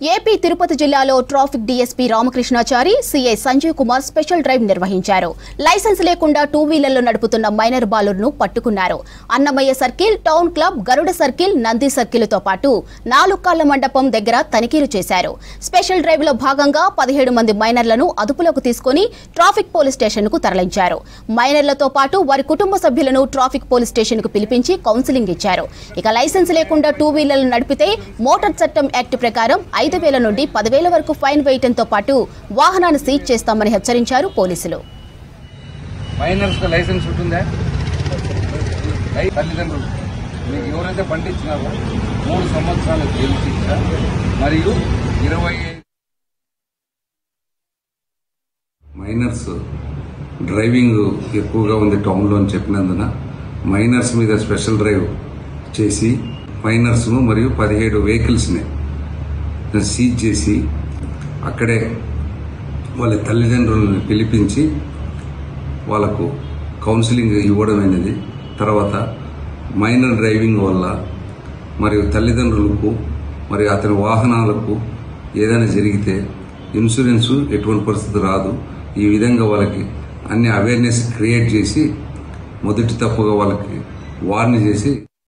AP Tirupati జిల్లాలో traffic DSP Ramakrishnachari, CI Sanjeev Kumar special drive నిర్వహించారు. Licence లేకుండా టూ వీలర్లు నడుపుతున్న మైనర్ బాలులను పట్టుకున్నారు. Annamayya circle, town club, Garuda circle, Nandi సర్కిల్తో పాటు 4 కాళ్ల మండపం దగ్గర తనిఖీలు చేశారు. స్పెషల్ డ్రైవ్ లో భాగంగా 17 మంది మైనర్లను అదుపులోకి తీసుకుని ట్రాఫిక్ పోలీస్ స్టేషన్ కు తరలించారు. మైనర్లతో పాటు వారి కుటుంబ సభ్యులను ట్రాఫిక్ పోలీస్ స్టేషన్ కు పిలిపించి కౌన్సిలింగ్ ఇచ్చారు. ఇక లైసెన్స్ లేకుండా టూ వీలర్లు నడిపితే మోటార్ చట్టం యాక్ట్ ప్రకారం 5,000 నుండి 10,000 వరకు ఫైన్ వేయడంతో పాటు వాహనాన్ని సీజ్ చేస్తామని హెచ్చరించారు పోలీసులు. మైనర్స్ లైసెన్స్ ఉంటుందా? తల్లిదండ్రులు మీకు ఎవరైతే పండించినారో 3 సంవత్సరాల జైలు శిక్ష మరియు 25 మైనర్స్ డ్రైవింగ్ ఎక్కువగా ఉంది టౌన్లో అని చెప్పినందున మైనర్స్ మీద స్పెషల్ డ్రైవ్ చేసి మైనర్స్ను మరియు 17 వెహికల్స్ని సీజ్ చేసి అక్కడే వాళ్ళ తల్లిదండ్రులను పిలిపించి వాళ్ళకు కౌన్సిలింగ్ ఇవ్వడం అనేది, తర్వాత మైనర్ డ్రైవింగ్ వల్ల మరియు తల్లిదండ్రులకు మరియు అతని వాహనాలకు ఏదైనా జరిగితే ఇన్సూరెన్స్ ఎటువంటి పరిస్థితి రాదు. ఈ విధంగా వాళ్ళకి అన్ని అవేర్నెస్ క్రియేట్ చేసి మొదటి తప్పుగా వాళ్ళకి వార్న్ చేసి